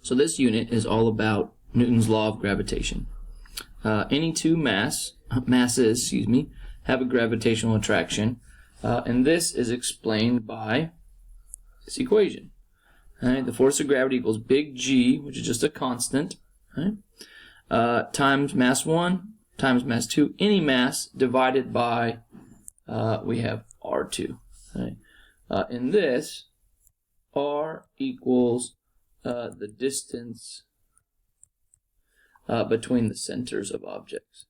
So this unit is all about Newton's law of gravitation. Any two masses have a gravitational attraction, and this is explained by this equation. Right? The force of gravity equals big G, which is just a constant, right? Times mass 1 times mass 2, any mass divided by, we have R2. Right? In this, R equals the distance between the centers of objects.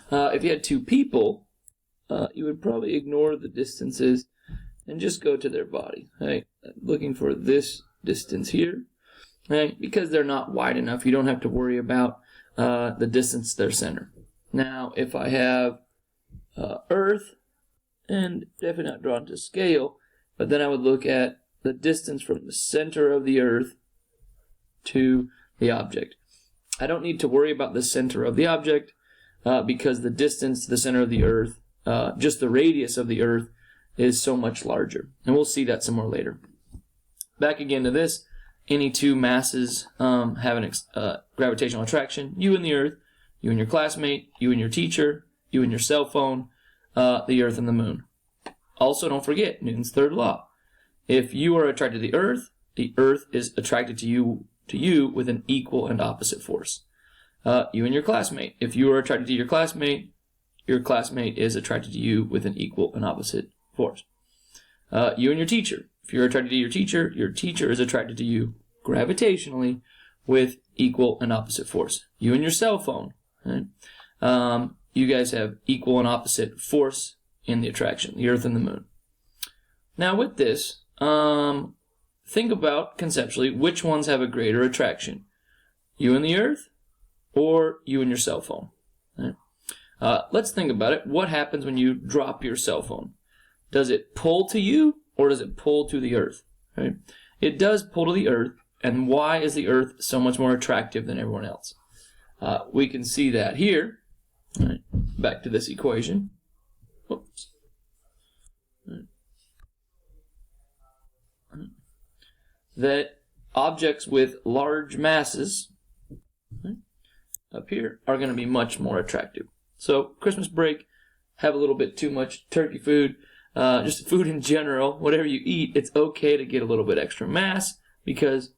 If you had two people, you would probably ignore the distances and just go to their body. Right? Looking for this distance here, right? Because they're not wide enough, you don't have to worry about the distance to their center. Now, if I have Earth, and definitely not drawn to scale, but then I would look at the distance from the center of the Earth to the object. I don't need to worry about the center of the object because the distance to the center of the Earth, just the radius of the Earth, is so much larger. And we'll see that some more later. Back again to this, any two masses have an gravitational attraction. You and the Earth, you and your classmate, you and your teacher, you and your cell phone, the Earth and the Moon. Also, don't forget Newton's third law. If you are attracted to the Earth is attracted to you with an equal and opposite force. You and your classmate. If you are attracted to your classmate is attracted to you with an equal and opposite force. You and your teacher. If you're attracted to your teacher is attracted to you gravitationally with equal and opposite force. You and your cell phone. Right? You guys have equal and opposite force in the attraction, the Earth and the Moon. Now with this, think about conceptually which ones have a greater attraction. You and the Earth or you and your cell phone. Right? Let's think about it. What happens when you drop your cell phone? Does it pull to you or does it pull to the Earth? Right? It does pull to the Earth, and why is the Earth so much more attractive than everyone else? We can see that here. Right. Back to this equation. Oops. Right. That objects with large masses, right, up here, are going to be much more attractive. So Christmas break, have a little bit too much turkey food, just food in general, whatever you eat, it's okay to get a little bit extra mass because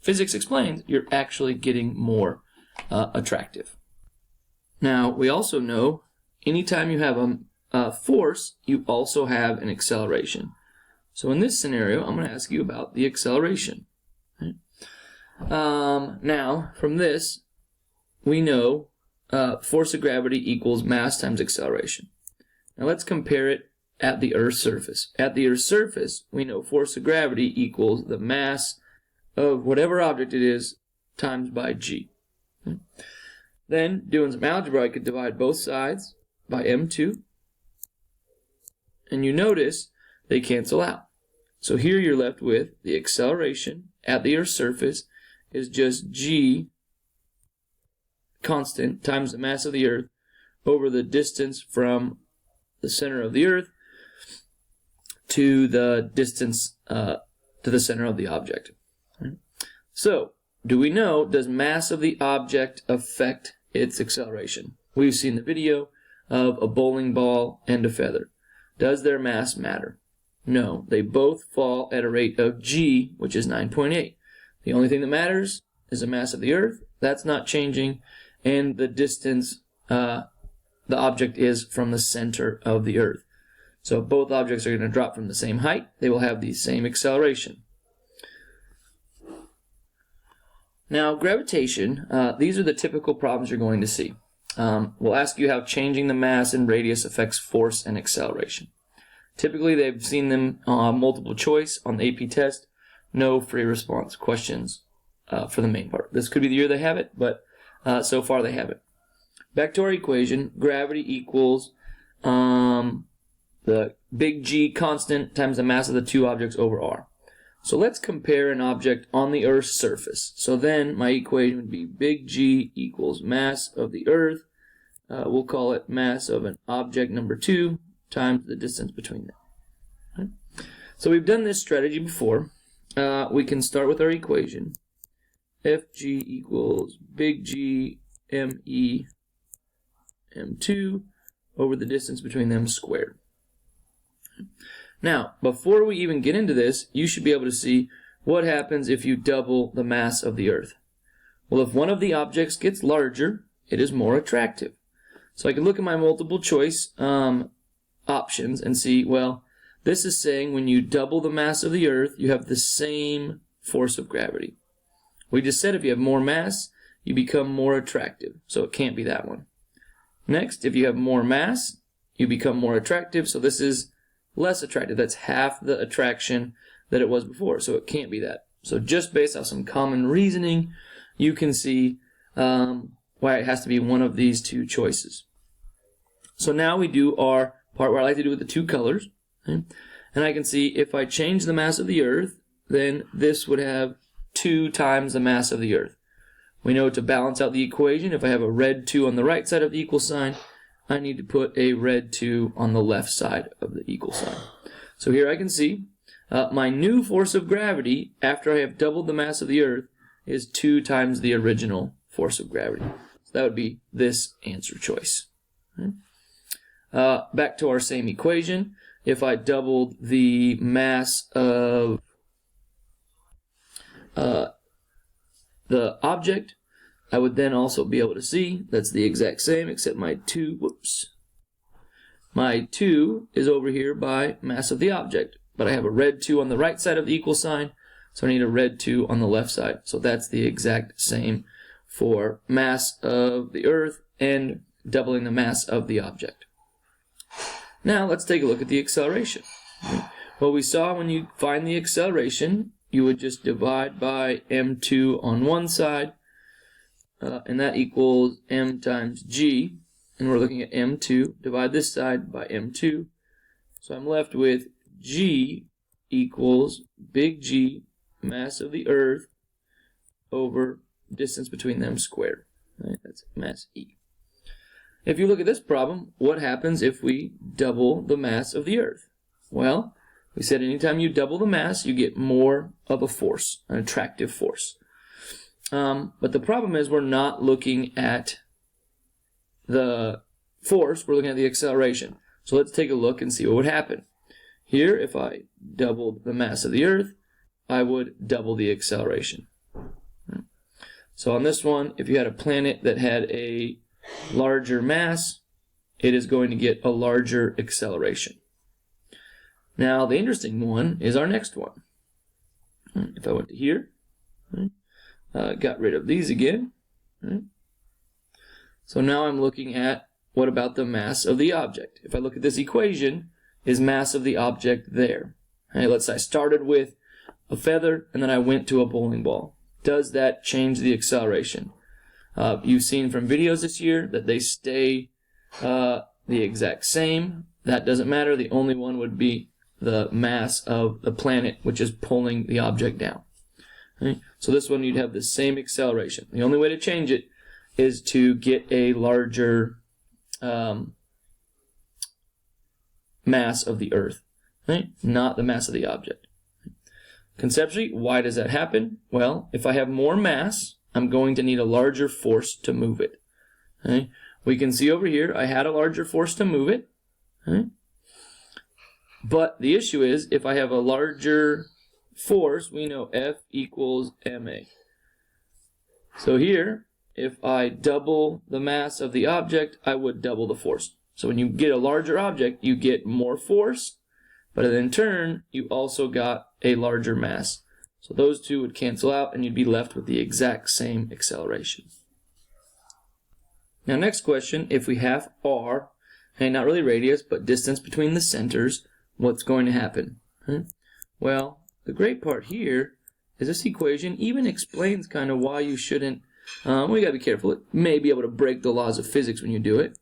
physics explains you're actually getting more attractive. Now, we also know anytime you have a force, you also have an acceleration. So in this scenario, I'm going to ask you about the acceleration. Right? Now, from this, we know force of gravity equals mass times acceleration. Now let's compare it at the Earth's surface. At the Earth's surface, we know force of gravity equals the mass of whatever object it is times by g. Okay? Then, doing some algebra, I could divide both sides by m2. And you notice they cancel out. So here you're left with the acceleration at the Earth's surface is just g constant times the mass of the Earth over the distance from the center of the Earth to the distance to the center of the object. Right? So, do we know, does mass of the object affect its acceleration? We've seen the video of a bowling ball and a feather. Does their mass matter? No, they both fall at a rate of g, which is 9.8. The only thing that matters is the mass of the Earth. That's not changing, and the distance the object is from the center of the Earth. So if both objects are going to drop from the same height, they will have the same acceleration. Now, gravitation, these are the typical problems you're going to see. We'll ask you how changing the mass and radius affects force and acceleration. Typically, they've seen them multiple choice on the AP test. No free response questions for the main part. This could be the year they have it, but so far they haven't. Back to our equation, gravity equals the big G constant times the mass of the two objects over R. So let's compare an object on the Earth's surface. So then my equation would be big G equals mass of the Earth. We'll call it mass of an object number 2 times the distance between them. Right? So we've done this strategy before. We can start with our equation. Fg equals big G me m2 over the distance between them squared. Now, before we even get into this, you should be able to see what happens if you double the mass of the Earth. Well, if one of the objects gets larger, it is more attractive. So I can look at my multiple choice options and see, well, this is saying when you double the mass of the Earth, you have the same force of gravity. We just said if you have more mass, you become more attractive, so it can't be that one. Next, if you have more mass, you become more attractive, so this is less attractive. That's half the attraction that it was before, so it can't be that. So just based off some common reasoning, you can see why it has to be one of these two choices. So now we do our part where I like to do with the two colors. Okay? And I can see if I change the mass of the Earth, then this would have 2 times the mass of the Earth. We know to balance out the equation, if I have a red 2 on the right side of the equal sign, I need to put a red 2 on the left side of the equal sign. So here I can see my new force of gravity, after I have doubled the mass of the Earth, is 2 times the original force of gravity. So that would be this answer choice. Okay? Back to our same equation. If I doubled the mass of the object, I would then also be able to see that's the exact same, except my 2 is over here by mass of the object, but I have a red 2 on the right side of the equal sign, so I need a red 2 on the left side. So that's the exact same for mass of the Earth and doubling the mass of the object. Now let's take a look at the acceleration. Well, we saw when you find the acceleration, you would just divide by m2 on one side, and that equals m times g, and we're looking at m2. Divide this side by m2, so I'm left with g equals big G, mass of the Earth, over distance between them squared. Right? That's mass E. If you look at this problem, what happens if we double the mass of the Earth? Well, we said anytime you double the mass, you get more of a force, an attractive force. But the problem is we're not looking at the force, we're looking at the acceleration. So let's take a look and see what would happen. Here, if I doubled the mass of the Earth, I would double the acceleration. So on this one, if you had a planet that had a larger mass, it is going to get a larger acceleration. Now, the interesting one is our next one. If I went to here, got rid of these again. So now I'm looking at what about the mass of the object. If I look at this equation, is mass of the object there? Let's say I started with a feather and then I went to a bowling ball. Does that change the acceleration? You've seen from videos this year that they stay the exact same. That doesn't matter. The only one would be the mass of the planet, which is pulling the object down. Okay? So this one you'd have the same acceleration. The only way to change it is to get a larger mass of the Earth, right? Not the mass of the object. Conceptually, why does that happen? Well, if I have more mass, I'm going to need a larger force to move it. Okay? We can see over here, I had a larger force to move it. Okay? But the issue is, if I have a larger force, we know F equals ma. So here, if I double the mass of the object, I would double the force. So when you get a larger object, you get more force, but in turn, you also got a larger mass. So those two would cancel out, and you'd be left with the exact same acceleration. Now, next question, if we have r, and not really radius, but distance between the centers, what's going to happen? Well, the great part here is this equation even explains kind of why you shouldn't, we got to be careful. It may be able to break the laws of physics when you do it.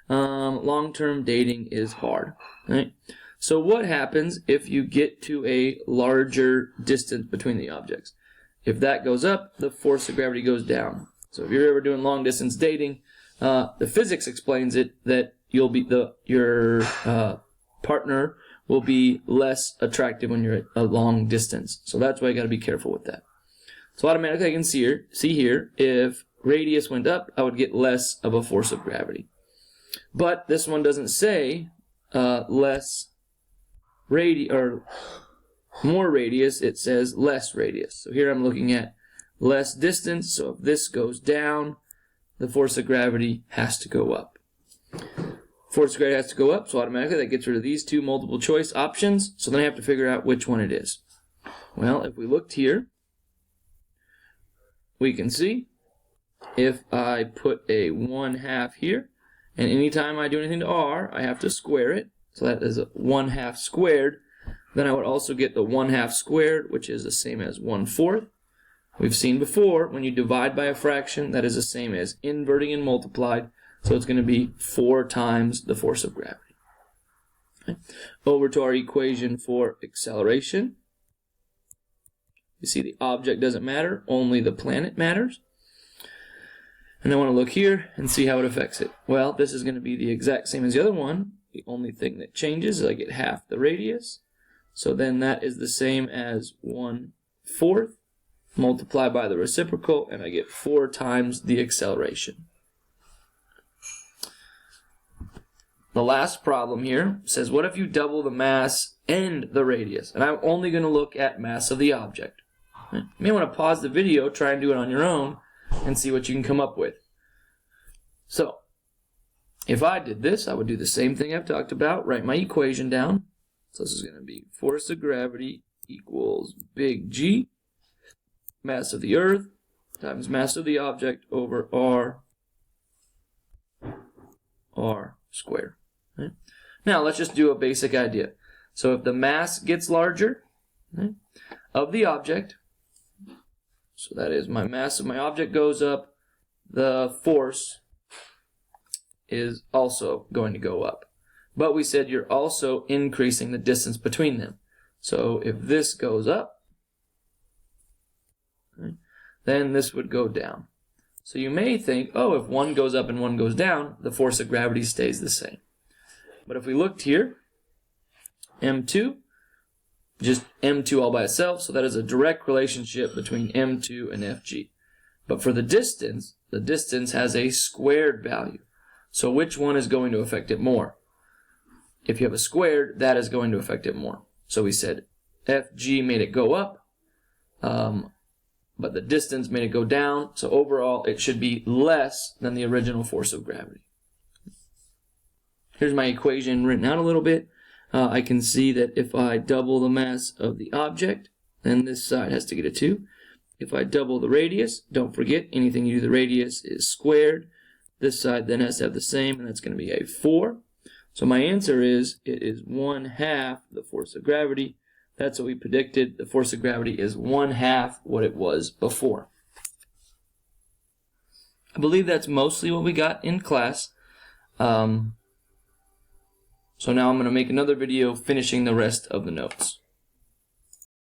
Long-term dating is hard, right? So what happens if you get to a larger distance between the objects? If that goes up, the force of gravity goes down. So if you're ever doing long-distance dating, the physics explains it that you'll be your partner will be less attractive when you're at a long distance. So that's why you got to be careful with that. So automatically I can see here, if radius went up, I would get less of a force of gravity. But this one doesn't say less radius or more radius, it says less radius. So here I'm looking at less distance, so if this goes down, the force of gravity has to go up. Force of gravity has to go up, so automatically that gets rid of these two multiple choice options, so then I have to figure out which one it is. Well, if we looked here, we can see if I put a 1/2 here, and anytime I do anything to r, I have to square it, so that is a 1/2 squared, then I would also get the 1/2 squared, which is the same as 1/4. We've seen before, when you divide by a fraction, that is the same as inverting and multiplied, so it's going to be 4 times the force of gravity. Okay. Over to our equation for acceleration. You see the object doesn't matter, only the planet matters. And I want to look here and see how it affects it. Well, this is going to be the exact same as the other one. The only thing that changes is I get half the radius. So then that is the same as 1/4 multiplied by the reciprocal, and I get 4 times the acceleration. The last problem here says, what if you double the mass and the radius? And I'm only going to look at mass of the object. You may want to pause the video, try and do it on your own, and see what you can come up with. So, if I did this, I would do the same thing I've talked about, write my equation down. So this is going to be force of gravity equals big G, mass of the Earth, times mass of the object over r squared. Okay? Now, let's just do a basic idea. So if the mass gets larger, okay, of the object, so that is my mass of my object goes up, the force is also going to go up. But we said you're also increasing the distance between them. So if this goes up, okay, then this would go down. So you may think, oh, if one goes up and one goes down, the force of gravity stays the same. But if we looked here, M2, just M2 all by itself, so that is a direct relationship between M2 and FG. But for the distance has a squared value. So which one is going to affect it more? If you have a squared, that is going to affect it more. So we said FG made it go up, but the distance made it go down, so overall it should be less than the original force of gravity. Here's my equation written out a little bit. I can see that if I double the mass of the object, then this side has to get a 2. If I double the radius, don't forget, anything you do the radius is squared. This side then has to have the same, and that's going to be a 4. So my answer is, it is 1/2 the force of gravity. That's what we predicted. The force of gravity is 1/2 what it was before. I believe that's mostly what we got in class. So now I'm going to make another video finishing the rest of the notes.